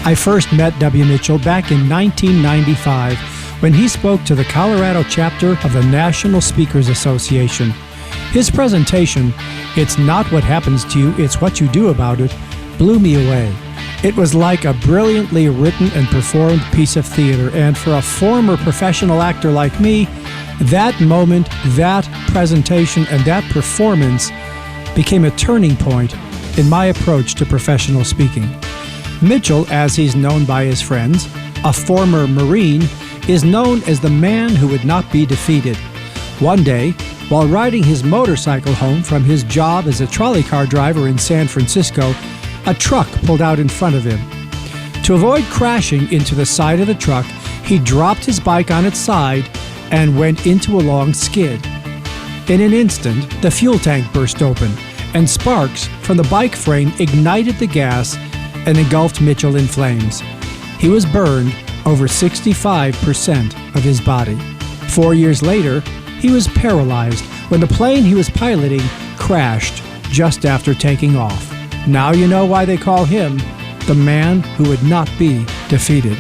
I first met W. Mitchell back in 1995 when he spoke to the Colorado chapter of the National Speakers Association. His presentation, "It's Not What Happens to You, It's What You Do About It," blew me away. It was like a brilliantly written and performed piece of theater, and for a former professional actor like me, that moment, that presentation, and that performance became a turning point in my approach to professional speaking. Mitchell, as he's known by his friends, a former Marine, is known as the man who would not be defeated. One day, while riding his motorcycle home from his job as a trolley car driver in San Francisco, a truck pulled out in front of him. To avoid crashing into the side of the truck, he dropped his bike on its side and went into a long skid. In an instant, the fuel tank burst open, and sparks from the bike frame ignited the gas and engulfed Mitchell in flames. He was burned over 65% of his body. 4 years later, he was paralyzed when the plane he was piloting crashed just after taking off. Now you know why they call him the man who would not be defeated.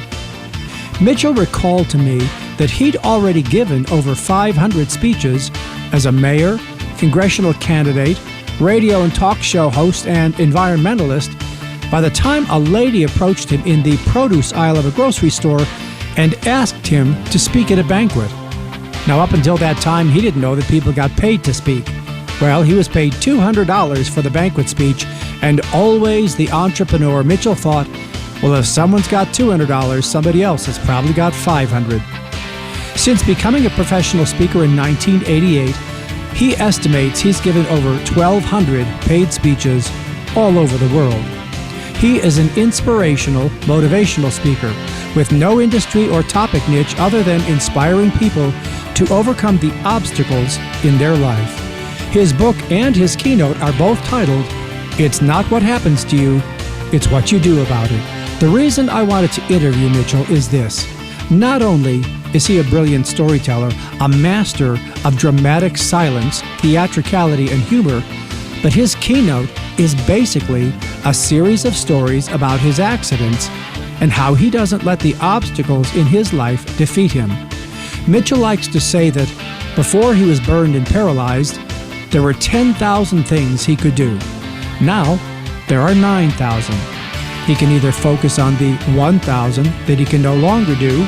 Mitchell recalled to me that he'd already given over 500 speeches as a mayor, congressional candidate, radio and talk show host, and environmentalist by the time a lady approached him in the produce aisle of a grocery store and asked him to speak at a banquet. Now, up until that time, he didn't know that people got paid to speak. Well, he was paid $200 for the banquet speech, and always the entrepreneur Mitchell thought, well, if someone's got $200, somebody else has probably got $500. Since becoming a professional speaker in 1988, he estimates he's given over 1,200 paid speeches all over the world. He is an inspirational, motivational speaker with no industry or topic niche other than inspiring people to overcome the obstacles in their life. His book and his keynote are both titled, "It's Not What Happens to You, It's What You Do About It." The reason I wanted to interview Mitchell is this. Not only is he a brilliant storyteller, a master of dramatic silence, theatricality, and humor, but his keynote is basically a series of stories about his accidents and how he doesn't let the obstacles in his life defeat him. Mitchell likes to say that before he was burned and paralyzed, there were 10,000 things he could do. Now, there are 9,000. He can either focus on the 1,000 that he can no longer do,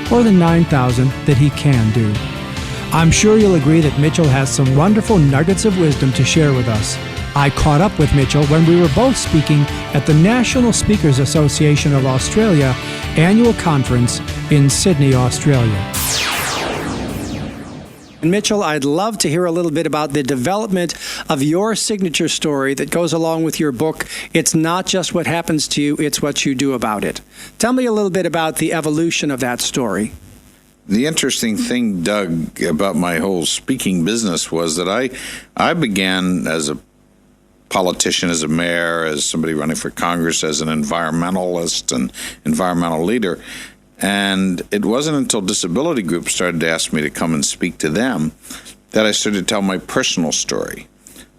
or the 9,000 that he can do. I'm sure you'll agree that Mitchell has some wonderful nuggets of wisdom to share with us. I caught up with Mitchell when we were both speaking at the National Speakers Association of Australia annual conference in Sydney, Australia. And Mitchell, I'd love to hear a little bit about the development of your signature story that goes along with your book, "It's Not Just What Happens to You, It's What You Do About It." Tell me a little bit about the evolution of that story. The interesting thing, Doug, about my whole speaking business was that I began as a politician, as a mayor, as somebody running for Congress, as an environmentalist and environmental leader. And it wasn't until disability groups started to ask me to come and speak to them that I started to tell my personal story.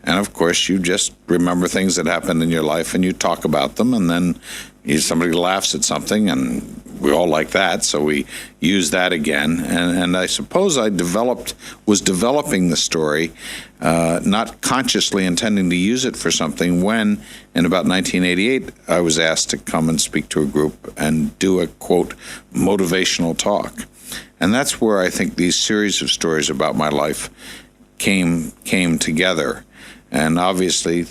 And of course, you just remember things that happened in your life and you talk about them, and then somebody laughs at something, and we all like that, so we use that again. And I suppose I was developing the story, not consciously intending to use it for something, when in about 1988 I was asked to come and speak to a group and do a, quote, motivational talk. And that's where I think these series of stories about my life came together. And obviously,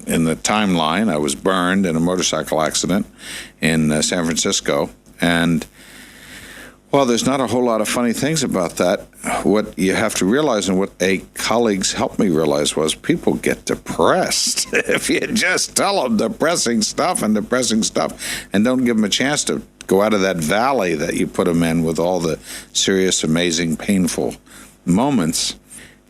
in the timeline, I was burned in a motorcycle accident in San Francisco. And while there's not a whole lot of funny things about that, what you have to realize, and what colleagues helped me realize, was people get depressed if you just tell them depressing stuff and don't give them a chance to go out of that valley that you put them in with all the serious, amazing, painful moments.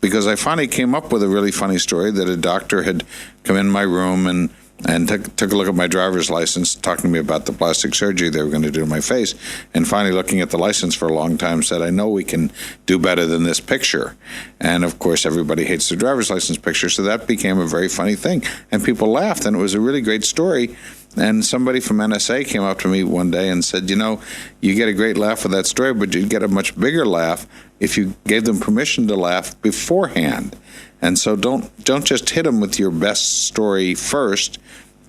Because I finally came up with a really funny story that a doctor had come in my room and took a look at my driver's license, talking to me about the plastic surgery they were going to do to my face, and finally looking at the license for a long time said, "I know we can do better than this picture." And of course, everybody hates the driver's license picture, so that became a very funny thing. And people laughed, and it was a really great story. And somebody from NSA came up to me one day and said, you get a great laugh with that story, but you'd get a much bigger laugh if you gave them permission to laugh beforehand. And so don't just hit them with your best story first.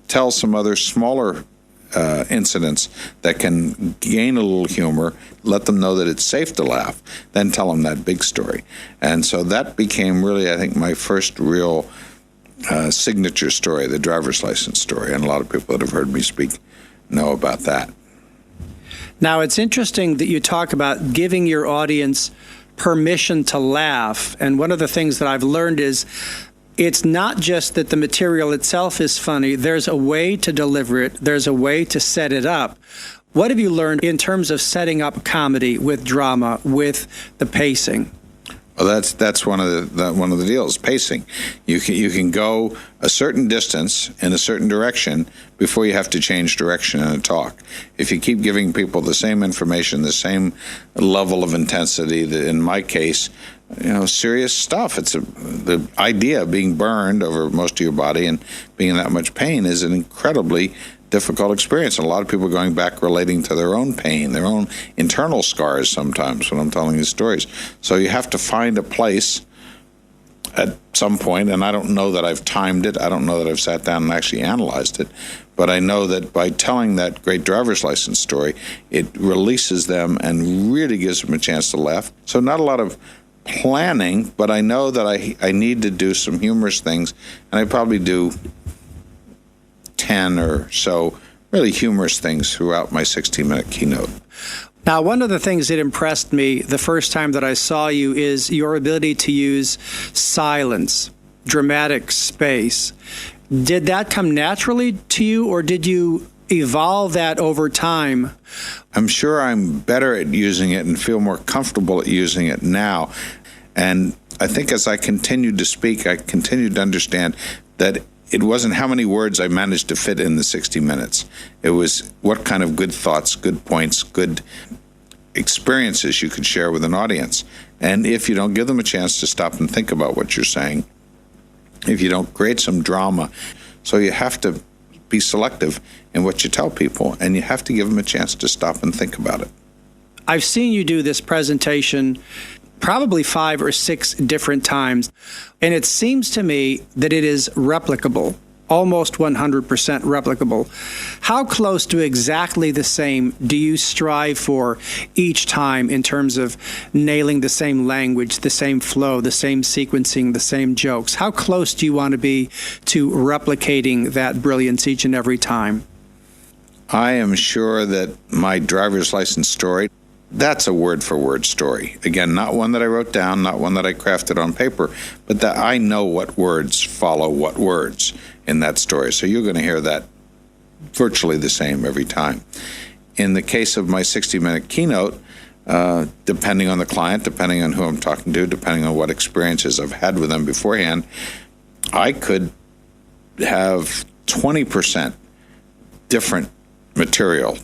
Tell some other smaller incidents that can gain a little humor, let them know that it's safe to laugh, then tell them that big story. And so that became really, I think, my first real signature story, the driver's license story. And a lot of people that have heard me speak know about that. Now, it's interesting that you talk about giving your audience permission to laugh. And one of the things that I've learned is it's not just that the material itself is funny. There's a way to deliver it. There's a way to set it up. What have you learned in terms of setting up comedy with drama, with the pacing? Well, that's one of the deals. Pacing. You can go a certain distance in a certain direction before you have to change direction in a talk. If you keep giving people the same information, the same level of intensity, in my case, serious stuff. The idea of being burned over most of your body and being in that much pain is an incredibly difficult experience. And a lot of people are going back relating to their own pain, their own internal scars sometimes when I'm telling these stories. So you have to find a place at some point, and I don't know that I've timed it. I don't know that I've sat down and actually analyzed it. But I know that by telling that great driver's license story, it releases them and really gives them a chance to laugh. So not a lot of planning, but I know that I need to do some humorous things, and I probably do 10 or so really humorous things throughout my 60-minute keynote. Now, one of the things that impressed me the first time that I saw you is your ability to use silence, dramatic space. Did that come naturally to you, or did you evolve that over time? I'm sure I'm better at using it and feel more comfortable at using it now. And I think as I continued to speak, I continued to understand that it wasn't how many words I managed to fit in the 60 minutes. It was what kind of good thoughts, good points, good experiences you could share with an audience. And if you don't give them a chance to stop and think about what you're saying, if you don't create some drama, so you have to be selective in what you tell people, and you have to give them a chance to stop and think about it. I've seen you do this presentation probably 5 or 6 different times, and it seems to me that it is replicable, almost 100% replicable. How close to exactly the same do you strive for each time in terms of nailing the same language, the same flow, the same sequencing, the same jokes? How close do you want to be to replicating that brilliance each and every time? I am sure that my driver's license story, that's a word-for-word story. Again, not one that I wrote down, not one that I crafted on paper, but that I know what words follow what words in that story. So you're going to hear that virtually the same every time. In the case of my 60-minute keynote, depending on the client, depending on who I'm talking to, depending on what experiences I've had with them beforehand, I could have 20% different material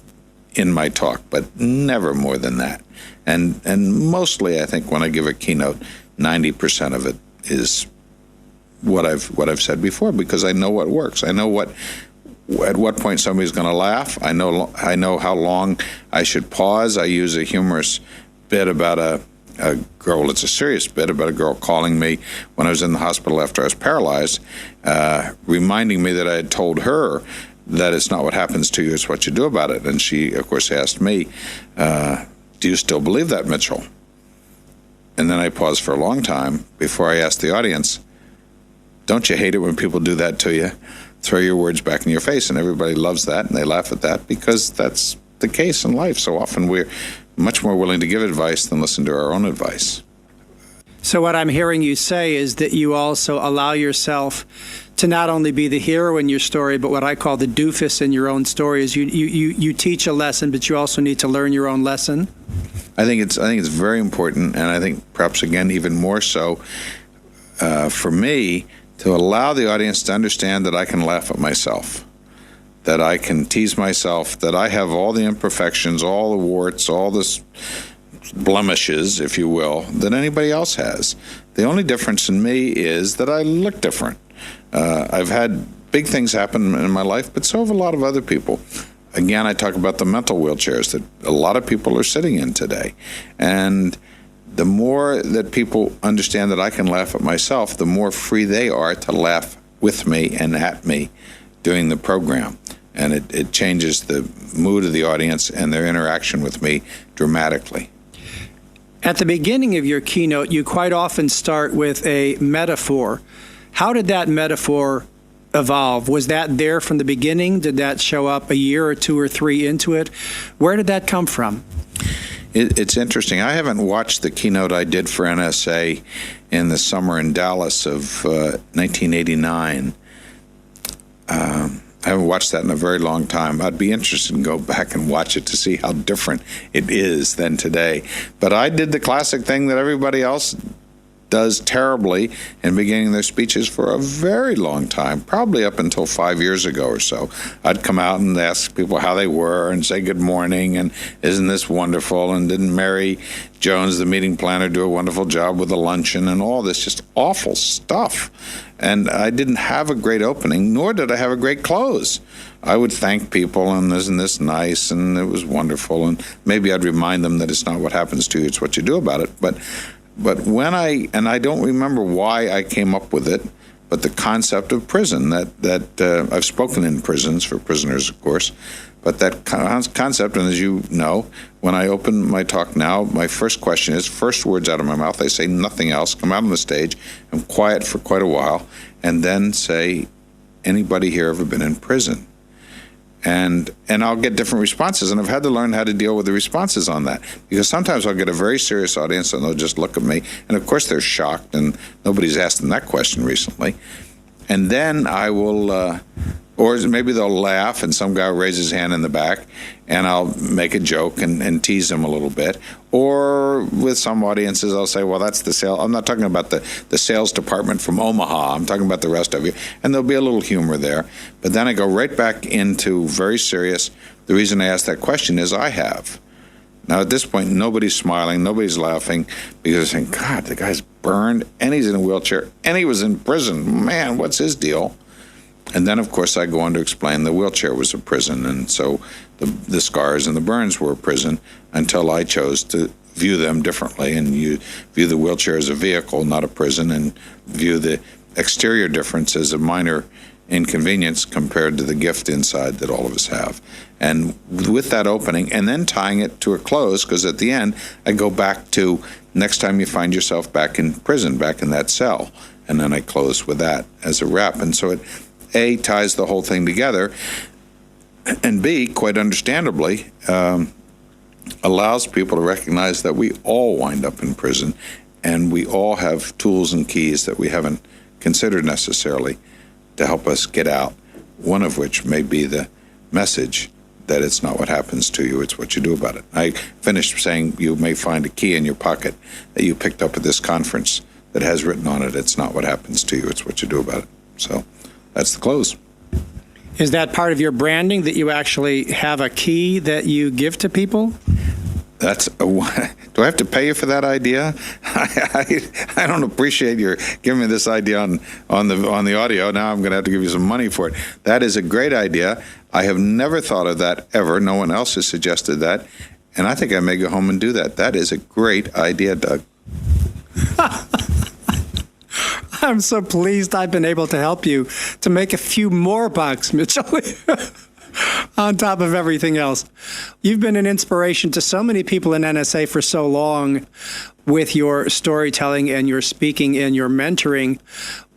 in my talk, but never more than that. And mostly, I think, when I give a keynote, 90% of it is what I've said before, because I know what works. I know at what point somebody's going to laugh. I know how long I should pause. I use a humorous bit about a girl. It's a serious bit about a girl calling me when I was in the hospital after I was paralyzed, reminding me that I had told her that it's not what happens to you, it's what you do about it. And she, of course, asked me, do you still believe that, Mitchell? And then I paused for a long time before I asked the audience, don't you hate it when people do that to you? Throw your words back in your face. And everybody loves that, and they laugh at that, because that's the case in life. So often we're much more willing to give advice than listen to our own advice. So what I'm hearing you say is that you also allow yourself to not only be the hero in your story, but what I call the doofus in your own story. Is you teach a lesson, but you also need to learn your own lesson. I think it's very important, and I think perhaps again even more so for me, to allow the audience to understand that I can laugh at myself, that I can tease myself, that I have all the imperfections, all the warts, all the blemishes, if you will, that anybody else has. The only difference in me is that I look different. I've had big things happen in my life, but so have a lot of other people. Again, I talk about the mental wheelchairs that a lot of people are sitting in today. And the more that people understand that I can laugh at myself, the more free they are to laugh with me and at me during the program. And it changes the mood of the audience and their interaction with me dramatically. At the beginning of your keynote, you quite often start with a metaphor. How did that metaphor evolve? Was that there from the beginning? Did that show up a year or two or three into it? Where did that come from? It's interesting. I haven't watched the keynote I did for NSA in the summer in Dallas of 1989. I haven't watched that in a very long time. I'd be interested in go back and watch it to see how different it is than today. But I did the classic thing that everybody else does terribly in beginning their speeches for a very long time, probably up until 5 years ago or so. I'd come out and ask people how they were and say good morning and isn't this wonderful, and didn't Mary Jones, the meeting planner, do a wonderful job with the luncheon, and all this just awful stuff. And I didn't have a great opening, nor did I have a great close. I would thank people and isn't this nice, and it was wonderful, and maybe I'd remind them that it's not what happens to you, it's what you do about it. But when I don't remember why I came up with it, but the concept of prison, that I've spoken in prisons for prisoners, of course, but that concept, and as you know, when I open my talk now, my first question is, first words out of my mouth, I say nothing else, come out on the stage, I'm quiet for quite a while, and then say, anybody here ever been in prison? And I'll get different responses, and I've had to learn how to deal with the responses on that, because sometimes I'll get a very serious audience and they'll just look at me, and of course they're shocked, and nobody's asked them that question recently. And then I will, or maybe they'll laugh and some guy will raise his hand in the back and I'll make a joke and tease them a little bit. Or with some audiences, I'll say, well, that's the sale. I'm not talking about the sales department from Omaha. I'm talking about the rest of you. And there'll be a little humor there. But then I go right back into very serious. The reason I ask that question is I have. Now, at this point, nobody's smiling, nobody's laughing, because they're saying, God, the guy's burned, and he's in a wheelchair, and he was in prison. Man, what's his deal? And then, of course, I go on to explain the wheelchair was a prison, and so the scars and the burns were a prison, until I chose to view them differently, and you view the wheelchair as a vehicle, not a prison, and view the exterior difference as a minor inconvenience compared to the gift inside that all of us have. And with that opening, and then tying it to a close, because at the end, I go back to next time you find yourself back in prison, back in that cell, and then I close with that as a wrap. And so it, A, ties the whole thing together, and B, quite understandably, allows people to recognize that we all wind up in prison, and we all have tools and keys that we haven't considered necessarily to help us get out, one of which may be the message that it's not what happens to you, it's what you do about it. I finished saying you may find a key in your pocket that you picked up at this conference that has written on it, it's not what happens to you, it's what you do about it. So that's the close. Is that part of your branding, that you actually have a key that you give to people? That's do I have to pay you for that idea? I don't appreciate your giving me this idea on the audio. Now I'm going to have to give you some money for it. That is a great idea. I have never thought of that ever. No one else has suggested that, and I think I may go home and do that. That is a great idea, Doug. I'm so pleased I've been able to help you to make a few more bucks, Mitchell. On top of everything else. You've been an inspiration to so many people in NSA for so long with your storytelling and your speaking and your mentoring.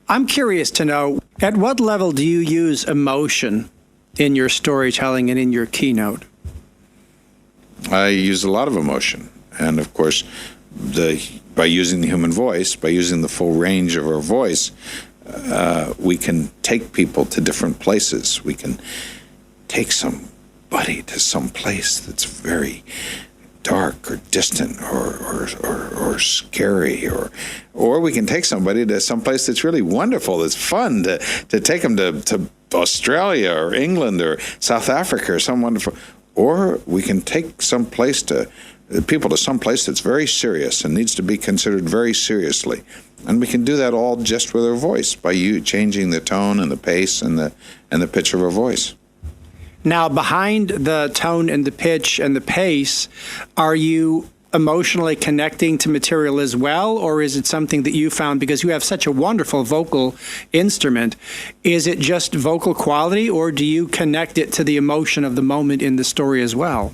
I'm curious to know, at what level do you use emotion in your storytelling and in your keynote? I use a lot of emotion. And of course, by using the human voice, by using the full range of our voice, we can take people to different places. We can take somebody to some place that's very dark or distant or scary, or we can take somebody to some place that's really wonderful, that's fun, to take them to Australia or England or South Africa or some wonderful, or we can take people to some place that's very serious and needs to be considered very seriously. And we can do that all just with our voice, by you changing the tone and the pace and the pitch of our voice. Now, behind the tone and the pitch and the pace, are you emotionally connecting to material as well, or is it something that you found, because you have such a wonderful vocal instrument, is it just vocal quality, or do you connect it to the emotion of the moment in the story as well?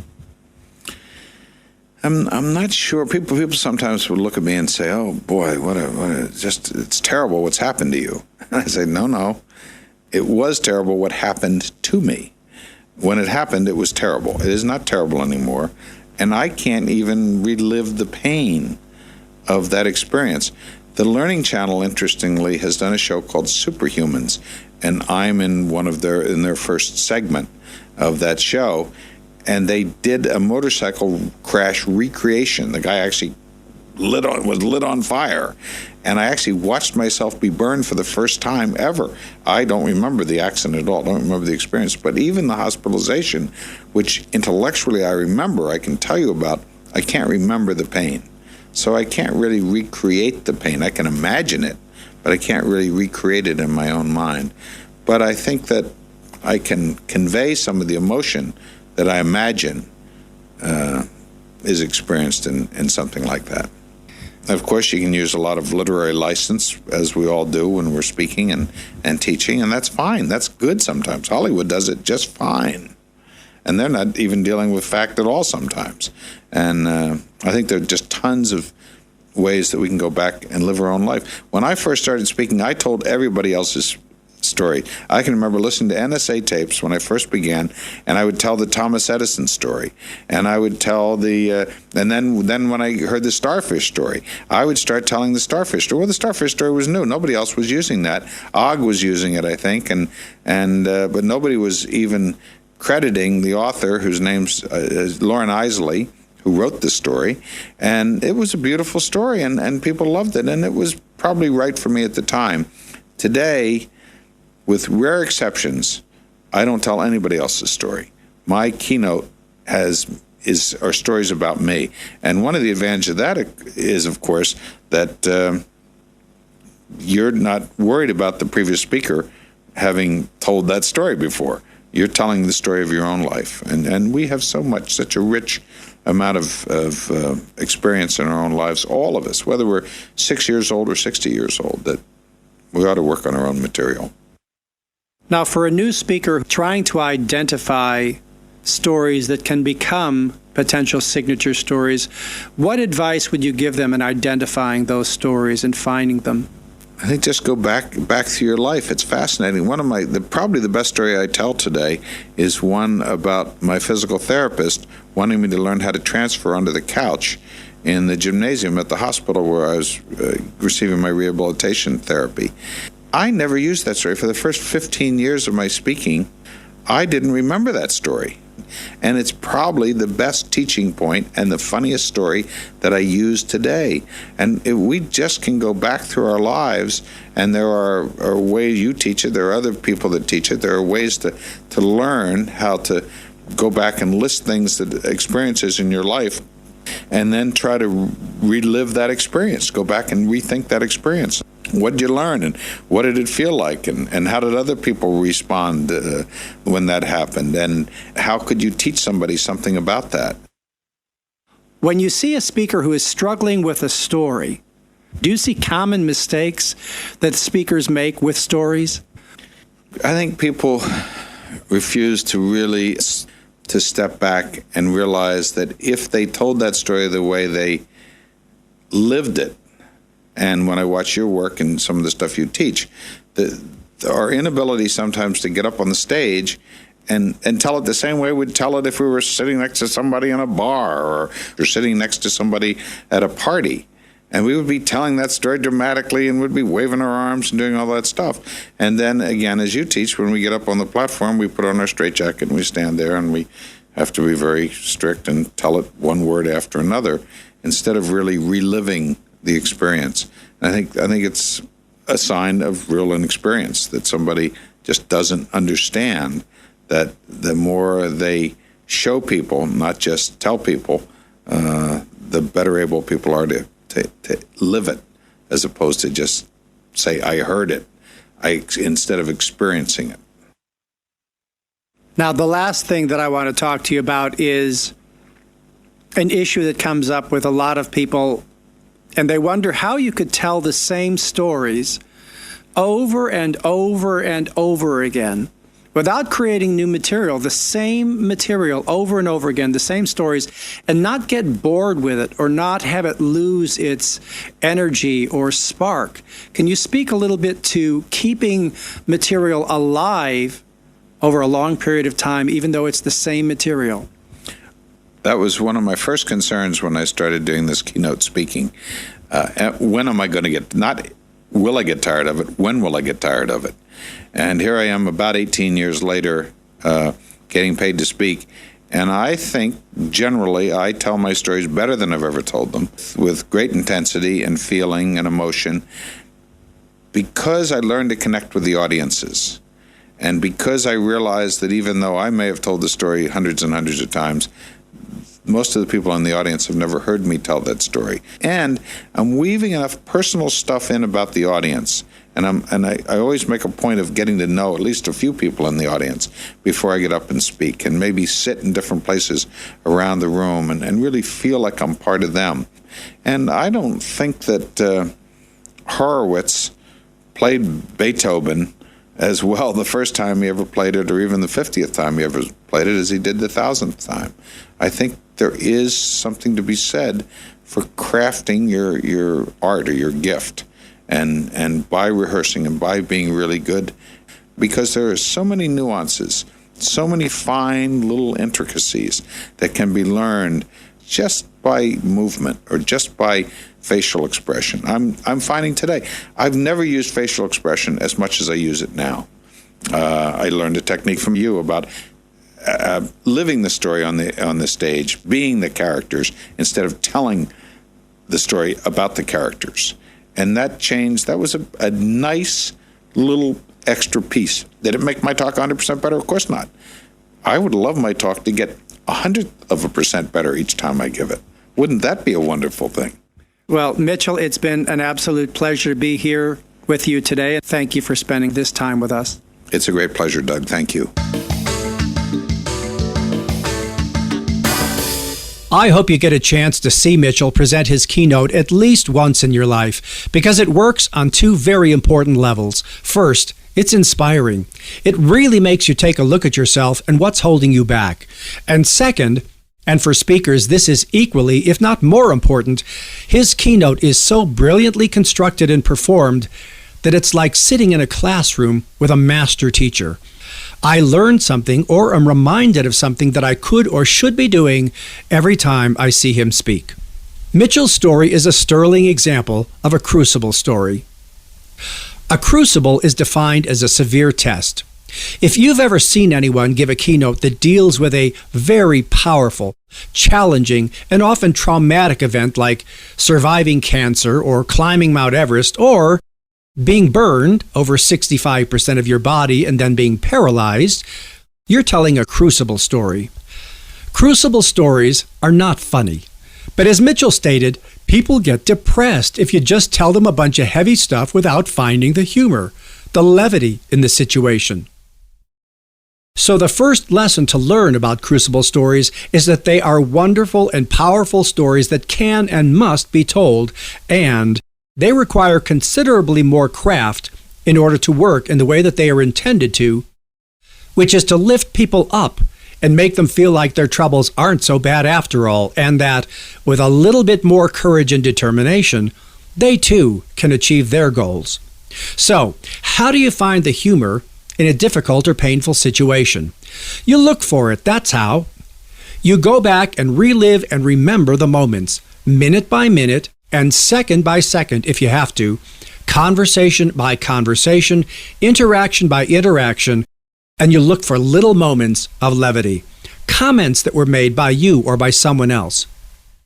I'm not sure. People sometimes would look at me and say, "Oh boy, it's terrible what's happened to you." And I say, "No, it was terrible what happened to me. When it happened, it was terrible. It is not terrible anymore, and I can't even relive the pain of that experience." The Learning Channel, interestingly, has done a show called Superhumans, and I'm in their first segment of that show. And they did a motorcycle crash recreation. The guy actually was lit on fire. And I actually watched myself be burned for the first time ever. I don't remember the accident at all. I don't remember the experience. But even the hospitalization, which intellectually I remember, I can tell you about, I can't remember the pain. So I can't really recreate the pain. I can imagine it, but I can't really recreate it in my own mind. But I think that I can convey some of the emotion that I imagine is experienced in something like that. Of course, you can use a lot of literary license, as we all do when we're speaking and teaching, and that's fine. That's good sometimes. Hollywood does it just fine. And they're not even dealing with fact at all sometimes. And I think there are just tons of ways that we can go back and live our own life. When I first started speaking, I told everybody else's story. I can remember listening to NSA tapes when I first began, and I would tell the Thomas Edison story, and I would tell and then when I heard the starfish story, I would start telling the starfish story. Well, the starfish story was new. Nobody else was using that. Og was using it, I think, but nobody was even crediting the author, whose name's Lauren Isley, who wrote the story. And it was a beautiful story, and people loved it, and it was probably right for me at the time. Today, with rare exceptions, I don't tell anybody else's story. My keynote are stories about me. And one of the advantages of that is, of course, that you're not worried about the previous speaker having told that story before. You're telling the story of your own life. And we have such a rich amount of experience in our own lives, all of us, whether we're 6 years old or 60 years old, that we ought to work on our own material. Now, for a new speaker trying to identify stories that can become potential signature stories, what advice would you give them in identifying those stories and finding them? I think just go back through your life. It's fascinating. Probably the best story I tell today is one about my physical therapist wanting me to learn how to transfer under the couch in the gymnasium at the hospital where I was receiving my rehabilitation therapy. I never used that story. For the first 15 years of my speaking, I didn't remember that story. And it's probably the best teaching point and the funniest story that I use today. And we just can go back through our lives, and there are ways you teach it. There are other people that teach it. There are ways to learn how to go back and list experiences in your life, and then try to relive that experience. Go back and rethink that experience. What did you learn, and what did it feel like, and how did other people respond when that happened, and how could you teach somebody something about that? When you see a speaker who is struggling with a story, do you see common mistakes that speakers make with stories? I think people refuse to step back and realize that if they told that story the way they lived it, and when I watch your work and some of the stuff you teach, our inability sometimes to get up on the stage and tell it the same way we'd tell it if we were sitting next to somebody in a bar or sitting next to somebody at a party. And we would be telling that story dramatically and would be waving our arms and doing all that stuff. And then, again, as you teach, when we get up on the platform, we put on our straitjacket and we stand there and we have to be very strict and tell it one word after another instead of really reliving the experience. And I think it's a sign of real inexperience that somebody just doesn't understand that the more they show people, not just tell people, the better able people are to live it, as opposed to just say, I heard it, instead of experiencing it. Now, the last thing that I want to talk to you about is an issue that comes up with a lot of people, and they wonder how you could tell the same stories over and over and over again without creating new material, the same material over and over again, the same stories, and not get bored with it or not have it lose its energy or spark. Can you speak a little bit to keeping material alive over a long period of time, even though it's the same material? That was one of my first concerns when I started doing this keynote speaking. When am I going to get, not will I get tired of it, when will I get tired of it? And here I am about 18 years later, getting paid to speak. And I think generally I tell my stories better than I've ever told them, with great intensity and feeling and emotion, because I learned to connect with the audiences. And because I realized that even though I may have told the story hundreds and hundreds of times, most of the people in the audience have never heard me tell that story. And I'm weaving enough personal stuff in about the audience. And I always make a point of getting to know at least a few people in the audience before I get up and speak, and maybe sit in different places around the room and really feel like I'm part of them. And I don't think that Horowitz played Beethoven as well the first time he ever played it, or even the 50th time he ever played it, as he did the 1,000th time. I think there is something to be said for crafting your art or your gift, and by rehearsing and by being really good, because there are so many nuances, so many fine little intricacies that can be learned just by movement or just by facial expression. I'm finding today, I've never used facial expression as much as I use it now. I learned a technique from you about living the story on the stage, being the characters, instead of telling the story about the characters. And that changed. That was a nice little extra piece. Did it make my talk 100% better? Of course not. I would love my talk to get 100% better each time I give it. Wouldn't that be a wonderful thing? Well, Mitchell, it's been an absolute pleasure to be here with you today. Thank you for spending this time with us. It's a great pleasure, Doug. Thank you. I hope you get a chance to see Mitchell present his keynote at least once in your life, because it works on two very important levels. First, it's inspiring. It really makes you take a look at yourself and what's holding you back. And second, and for speakers this is equally, if not more important, his keynote is so brilliantly constructed and performed that it's like sitting in a classroom with a master teacher. I learned something or am reminded of something that I could or should be doing every time I see him speak. Mitchell's story is a sterling example of a crucible story. A crucible is defined as a severe test. If you've ever seen anyone give a keynote that deals with a very powerful, challenging, and often traumatic event like surviving cancer or climbing Mount Everest or being burned over 65% of your body and then being paralyzed, you're telling a crucible story. Crucible stories are not funny. But as Mitchell stated, people get depressed if you just tell them a bunch of heavy stuff without finding the humor, the levity in the situation. So the first lesson to learn about crucible stories is that they are wonderful and powerful stories that can and must be told, and they require considerably more craft in order to work in the way that they are intended to, which is to lift people up and make them feel like their troubles aren't so bad after all, and that, with a little bit more courage and determination, they too can achieve their goals. So, how do you find the humor in a difficult or painful situation? You look for it, that's how. You go back and relive and remember the moments, minute by minute, and second by second if you have to, conversation by conversation, interaction by interaction, and you look for little moments of levity, comments that were made by you or by someone else.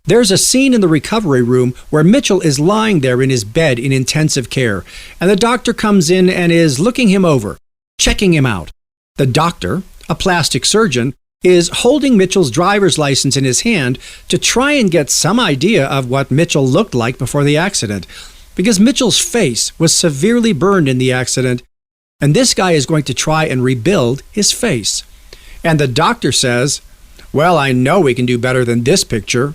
There's a scene in the recovery room where Mitchell is lying there in his bed in intensive care, and the doctor comes in and is looking him over, checking him out. The doctor, a plastic surgeon, is holding Mitchell's driver's license in his hand to try and get some idea of what Mitchell looked like before the accident. because Mitchell's face was severely burned in the accident, and this guy is going to try and rebuild his face. And the doctor says, "Well, I know we can do better than this picture."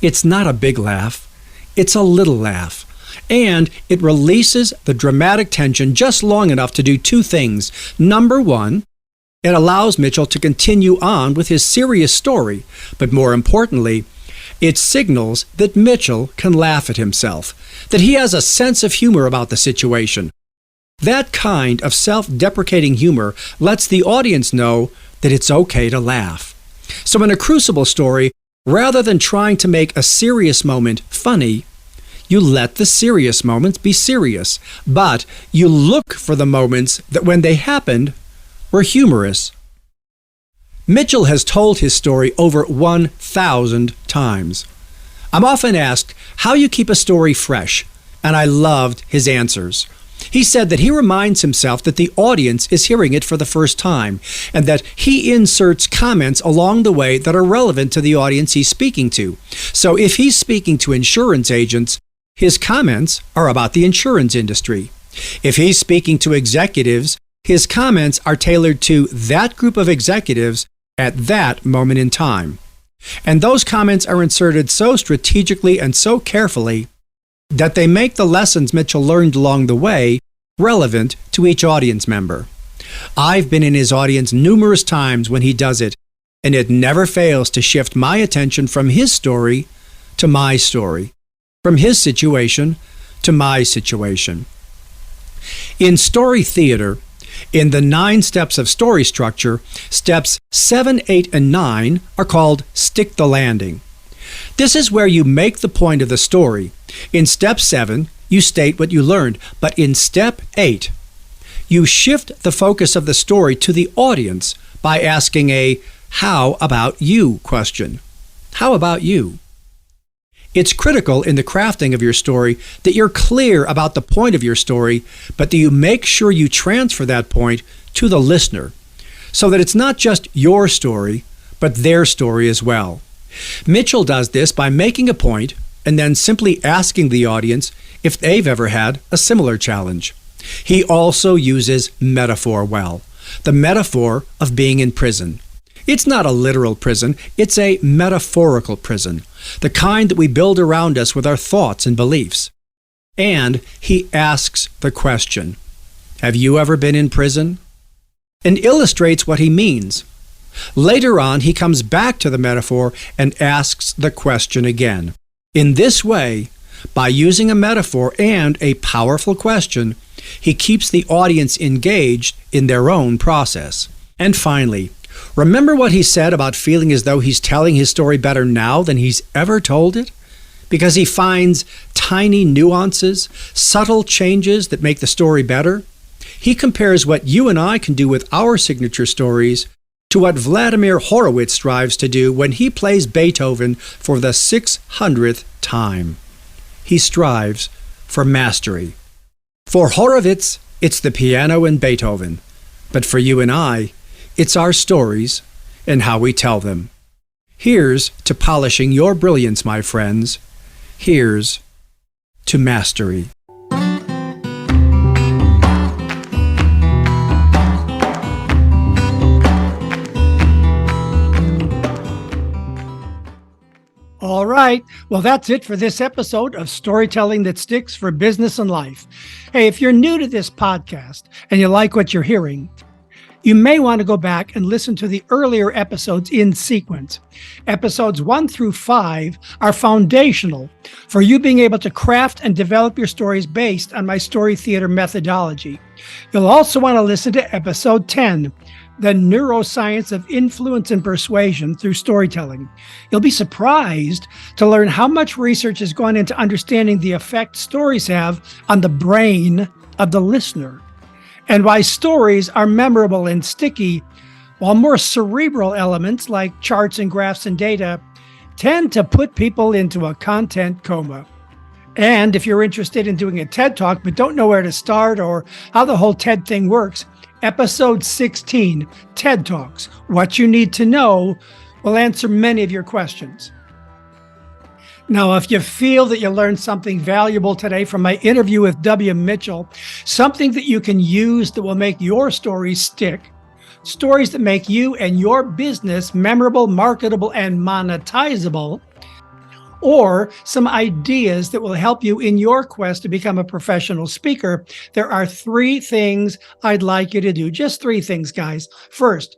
It's not a big laugh. It's a little laugh. And it releases the dramatic tension just long enough to do two things. Number one, it allows Mitchell to continue on with his serious story. But more importantly, it signals that Mitchell can laugh at himself, that he has a sense of humor about the situation. That kind of self-deprecating humor lets the audience know that it's okay to laugh. So in a Crucible story, rather than trying to make a serious moment funny, you let the serious moments be serious, but you look for the moments that when they happened were humorous. Mitchell has told his story over 1,000 times. I'm often asked how you keep a story fresh, and I loved his answers. He said that he reminds himself that the audience is hearing it for the first time, and that he inserts comments along the way that are relevant to the audience he's speaking to. So if he's speaking to insurance agents, his comments are about the insurance industry. If he's speaking to executives, his comments are tailored to that group of executives at that moment in time. And those comments are inserted so strategically and so carefully that they make the lessons Mitchell learned along the way relevant to each audience member. I've been in his audience numerous times when he does it, and it never fails to shift my attention from his story to my story, from his situation to my situation. In story theater, in the 9 steps of story structure, steps 7, 8, and 9 are called stick the landing. This is where you make the point of the story. In step 7, you state what you learned, but in step 8, you shift the focus of the story to the audience by asking a "how about you" question. How about you? It's critical in the crafting of your story that you're clear about the point of your story, but that you make sure you transfer that point to the listener, so that it's not just your story, but their story as well. Mitchell does this by making a point and then simply asking the audience if they've ever had a similar challenge. He also uses metaphor well, the metaphor of being in prison. It's not a literal prison, it's a metaphorical prison, the kind that we build around us with our thoughts and beliefs. And he asks the question, "Have you ever been in prison?" and illustrates what he means. Later on, he comes back to the metaphor and asks the question again. In this way, by using a metaphor and a powerful question, he keeps the audience engaged in their own process. And finally, remember what he said about feeling as though he's telling his story better now than he's ever told it? Because he finds tiny nuances, subtle changes that make the story better. He compares what you and I can do with our signature stories to what Vladimir Horowitz strives to do when he plays Beethoven for the 600th time. He strives for mastery. For Horowitz, it's the piano and Beethoven. But for you and I, it's our stories and how we tell them. Here's to polishing your brilliance, my friends. Here's to mastery. All right. Well, that's it for this episode of Storytelling That Sticks for Business and Life. Hey, if you're new to this podcast and you like what you're hearing, you may want to go back and listen to the earlier episodes in sequence. Episodes 1 through 5 are foundational for you being able to craft and develop your stories based on my story theater methodology. You'll also want to listen to episode 10, The Neuroscience of Influence and Persuasion Through Storytelling. You'll be surprised to learn how much research has gone into understanding the effect stories have on the brain of the listener, and why stories are memorable and sticky, while more cerebral elements like charts and graphs and data tend to put people into a content coma. And if you're interested in doing a TED Talk but don't know where to start or how the whole TED thing works, Episode 16, TED Talks, What You Need to Know, will answer many of your questions. Now, if you feel that you learned something valuable today from my interview with W. Mitchell, something that you can use that will make your stories stick, stories that make you and your business memorable, marketable, and monetizable, or some ideas that will help you in your quest to become a professional speaker, there are 3 things I'd like you to do. Just 3 things, guys. First,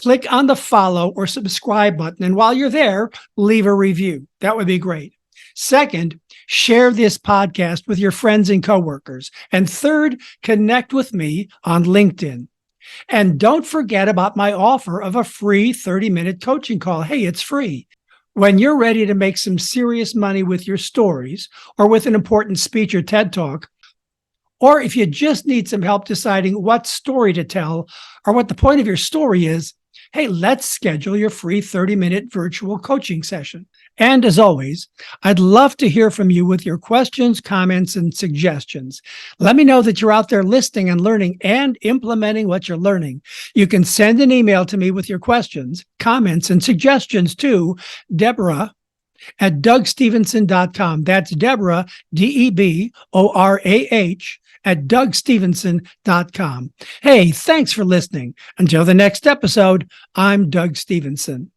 click on the follow or subscribe button. And while you're there, leave a review. That would be great. Second, share this podcast with your friends and coworkers. And third, connect with me on LinkedIn. And don't forget about my offer of a free 30-minute coaching call. Hey, it's free. When you're ready to make some serious money with your stories or with an important speech or TED Talk, or if you just need some help deciding what story to tell or what the point of your story is, hey, let's schedule your free 30-minute virtual coaching session. And as always, I'd love to hear from you with your questions, comments, and suggestions. Let me know that you're out there listening and learning and implementing what you're learning. You can send an email to me with your questions, comments, and suggestions to Deborah at DougStevenson.com. That's Deborah, DEBORAH, at DougStevenson.com. Hey, thanks for listening. Until the next episode, I'm Doug Stevenson.